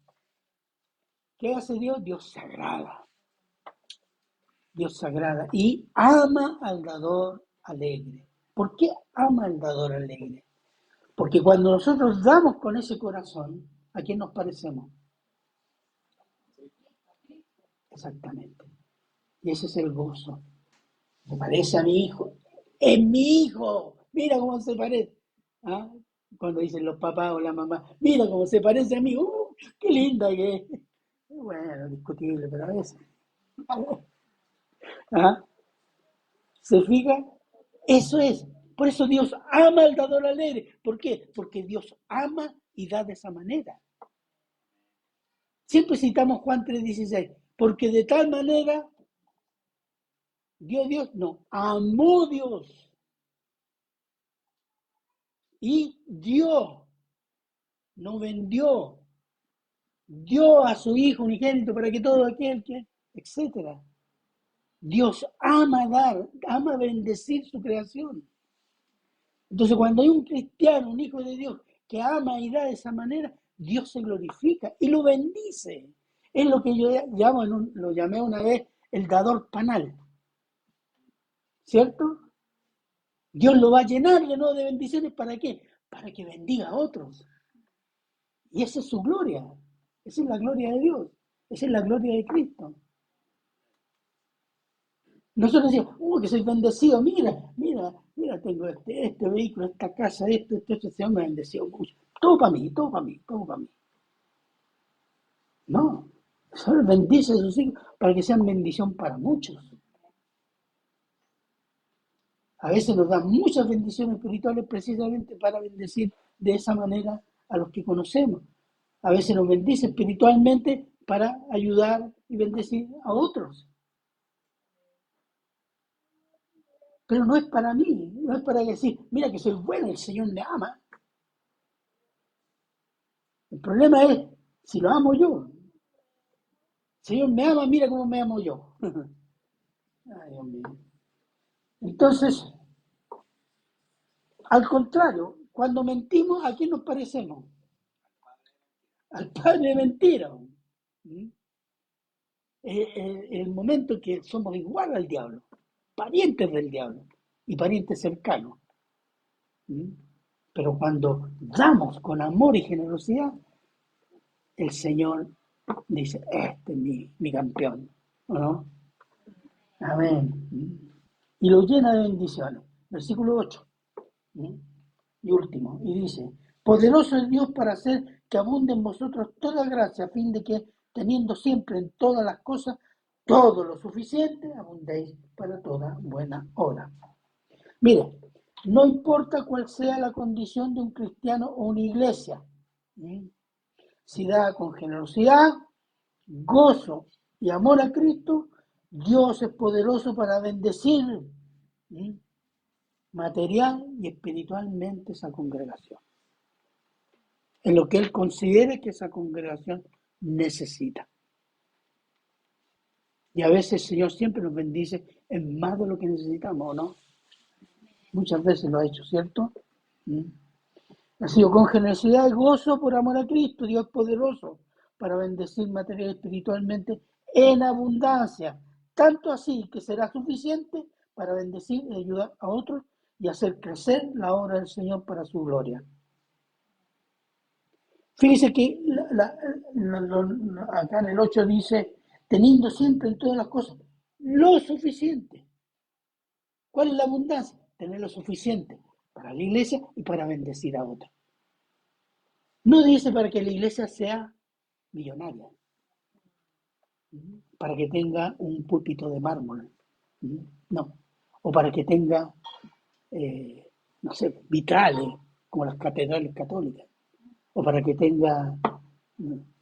¿Qué hace Dios? Dios se agrada. Dios se agrada y ama al dador alegre. ¿Por qué ama al dador alegre? Porque cuando nosotros damos con ese corazón, ¿a quién nos parecemos? Exactamente. Y ese es el gozo. Se parece a mi hijo. ¡Es mi hijo! Mira cómo se parece. ¿Ah? Cuando dicen los papás o la mamá, mira cómo se parece a mí. ¡Qué linda que es! Bueno, discutible, pero a veces. ¿Ah? ¿Se fija? Eso es. Por eso Dios ama al dador alegre. ¿Por qué? Porque Dios ama y da de esa manera. Siempre citamos Juan 3:16. Porque de tal manera Dios, no, amó Dios. Y dio, no vendió, dio a su Hijo unigénito para que todo aquel que, etcétera. Dios ama dar, ama bendecir su creación. Entonces, cuando hay un cristiano, un hijo de Dios, que ama y da de esa manera, Dios se glorifica y lo bendice. Es lo que yo llamo, lo llamé una vez el dador panal. ¿Cierto? Dios lo va a llenar de nuevo de bendiciones. ¿Para qué? para que bendiga a otros. Y esa es su gloria. Esa es la gloria de Dios. Esa es la gloria de Cristo. Nosotros decimos, que soy bendecido, mira, tengo este vehículo, esta casa, esto, el Señor me ha bendecido mucho. Todo para mí, todo para mí, todo para mí. No, el Señor bendice a sus hijos para que sean bendición para muchos. A veces nos dan muchas bendiciones espirituales precisamente para bendecir de esa manera a los que conocemos. A veces nos bendice espiritualmente para ayudar y bendecir a otros. Pero no es para mí, no es para decir, mira que soy bueno, el Señor me ama. El problema es si lo amo yo. El Señor me ama, mira cómo me amo yo. Ay, Dios mío. Entonces, al contrario, cuando mentimos, ¿a quién nos parecemos? Al padre de mentira. ¿Mm? Es el momento en que somos igual al diablo, parientes del diablo y parientes cercanos. ¿Mm? Pero cuando damos con amor y generosidad, el Señor dice, este es mi campeón, ¿no? Amén. Y lo llena de bendiciones. Versículo 8. Y último. Y dice, poderoso es Dios para hacer que abunde en vosotros toda gracia, a fin de que, teniendo siempre en todas las cosas todo lo suficiente, abundéis para toda buena obra. Mire, no importa cuál sea la condición de un cristiano o una iglesia, si da con generosidad, gozo y amor a Cristo, Dios es poderoso para bendecir material y espiritualmente esa congregación, en lo que Él considere que esa congregación necesita. Y a veces el Señor siempre nos bendice en más de lo que necesitamos, ¿no? Muchas veces lo ha hecho, ¿cierto? Ha sido con generosidad y gozo por amor a Cristo, Dios poderoso, para bendecir material espiritualmente en abundancia, tanto así que será suficiente para bendecir y ayudar a otros y hacer crecer la obra del Señor para su gloria. Fíjese que acá en el 8 dice, teniendo siempre en todas las cosas lo suficiente. ¿Cuál es la abundancia? Tener lo suficiente para la iglesia y para bendecir a otros. No dice para que la iglesia sea millonaria, para que tenga un púlpito de mármol, no, o para que tenga, no sé, vitrales, como las catedrales católicas, o para que tenga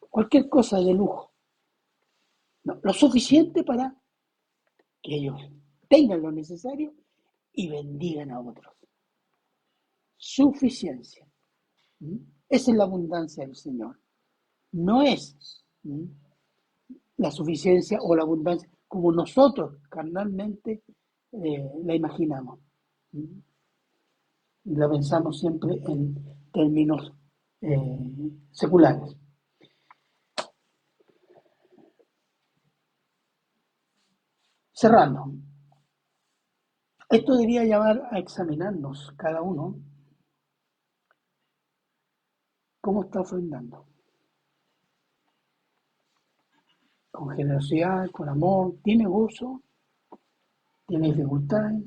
cualquier cosa de lujo. No, lo suficiente para que ellos tengan lo necesario y bendigan a otros. Suficiencia. Esa es la abundancia del Señor. No es la suficiencia o la abundancia como nosotros carnalmente la imaginamos. Y la pensamos siempre en términos seculares. Cerrando. Esto debería llamar a examinarnos cada uno cómo está ofrendando. Con generosidad, con amor, tiene gozo, tiene dificultades.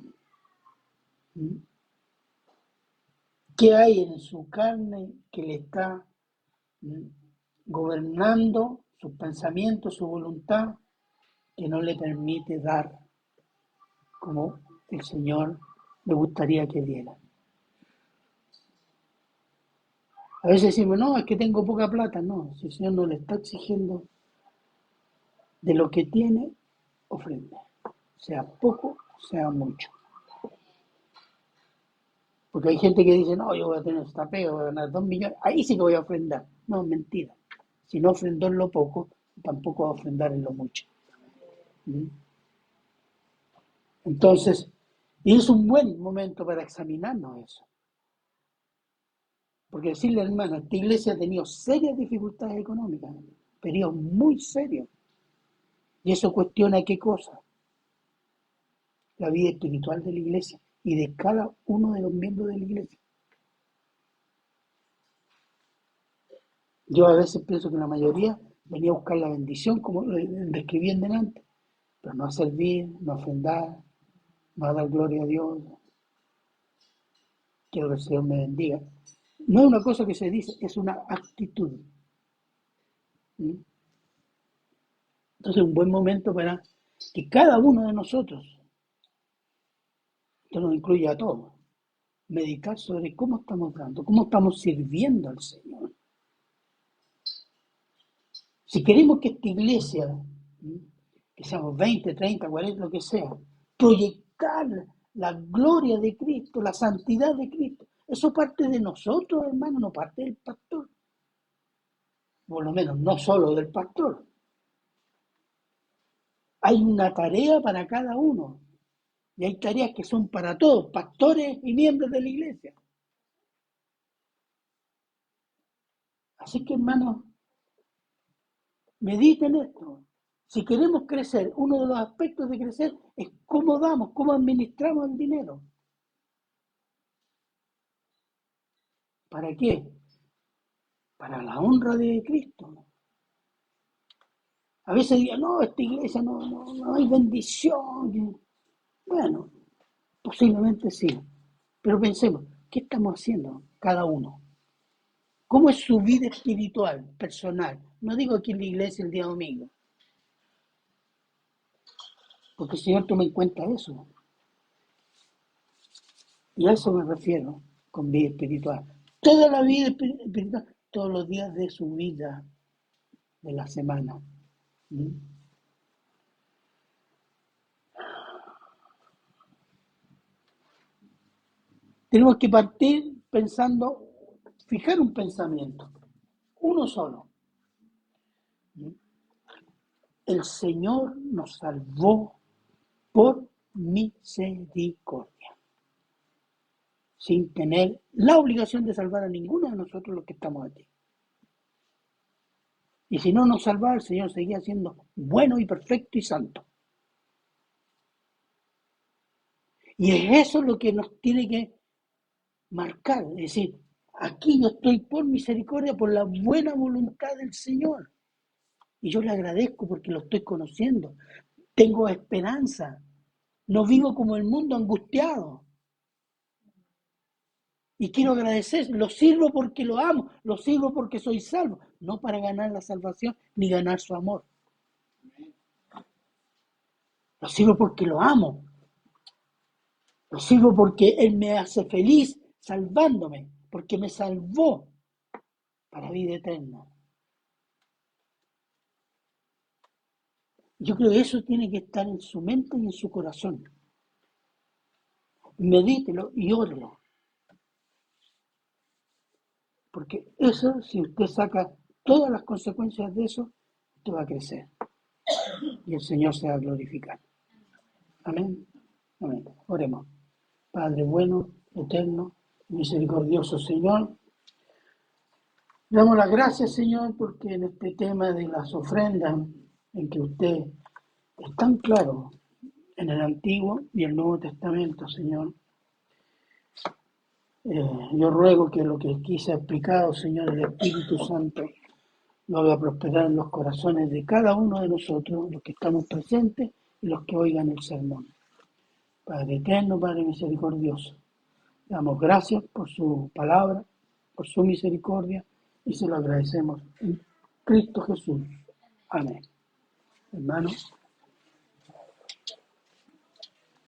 ¿Qué hay en su carne que le está gobernando sus pensamientos, su voluntad, que no le permite dar como el Señor le gustaría que diera? A veces decimos, no, es que tengo poca plata. No, si el Señor no le está exigiendo de lo que tiene, ofrenda. Sea poco, sea mucho. Porque hay gente que dice, no, yo voy a tener esta pega, voy a ganar 2 millones, ahí sí que voy a ofrendar. No, mentira. Si no ofrendó en lo poco, tampoco va a ofrendar en lo mucho. Entonces, y es un buen momento para examinarnos eso. Porque decirle, hermano, esta iglesia ha tenido serias dificultades económicas, periodos muy serios. Y eso cuestiona qué cosa. La vida espiritual de la iglesia y de cada uno de los miembros de la iglesia. Yo a veces pienso que la mayoría venía a buscar la bendición, como describí en delante, pero no a servir, no a ofrendar, no a dar gloria a Dios. Quiero que el Señor me bendiga. No es una cosa que se dice, es una actitud. ¿Mm? Entonces es un buen momento para que cada uno de nosotros, esto nos incluye a todos, meditar sobre cómo estamos dando, cómo estamos sirviendo al Señor. Si queremos que esta iglesia, que seamos 20, 30, 40, lo que sea, proyectar la gloria de Cristo, la santidad de Cristo, eso parte de nosotros, hermano, no parte del pastor. Por lo menos, no solo del pastor. Hay una tarea para cada uno. Y hay tareas que son para todos, pastores y miembros de la iglesia. Así que, hermanos, mediten esto. Si queremos crecer, uno de los aspectos de crecer es cómo damos, cómo administramos el dinero. ¿Para qué? Para la honra de Cristo. A veces digan, no, esta iglesia no hay bendición. Bueno, posiblemente sí. Pero pensemos, ¿qué estamos haciendo cada uno? ¿Cómo es su vida espiritual, personal? No digo aquí en la iglesia el día domingo. Porque el Señor toma en cuenta eso. Y a eso me refiero con vida espiritual. Toda la vida espiritual, todos los días de su vida, de la semana. Tenemos que partir pensando, fijar un pensamiento, uno solo. El Señor nos salvó por misericordia, sin tener la obligación de salvar a ninguno de nosotros los que estamos aquí. Y si no nos salvaba, el Señor seguía siendo bueno y perfecto y santo. Y es eso lo que nos tiene que marcar, es decir, aquí yo estoy por misericordia, por la buena voluntad del Señor. Y yo le agradezco porque lo estoy conociendo. Tengo esperanza. No vivo como el mundo angustiado. Y quiero agradecer, lo sirvo porque lo amo, lo sirvo porque soy salvo, no para ganar la salvación ni ganar su amor. Lo sirvo porque lo amo. Lo sirvo porque Él me hace feliz salvándome, porque me salvó para vida eterna. Yo creo que eso tiene que estar en su mente y en su corazón. Medítelo y órelo. Porque eso, si usted saca todas las consecuencias de eso, usted va a crecer. Y el Señor se va a glorificar. Amén. Amén. Oremos. Padre bueno, eterno, misericordioso Señor, damos las gracias, Señor, porque en este tema de las ofrendas, en que usted es tan claro en el Antiguo y el Nuevo Testamento, Señor, yo ruego que lo que aquí se ha explicado, Señor, el Espíritu Santo, lo haga prosperar en los corazones de cada uno de nosotros, los que estamos presentes y los que oigan el sermón. Padre eterno, Padre misericordioso, damos gracias por su palabra, por su misericordia, y se lo agradecemos en Cristo Jesús. Amén. Hermanos.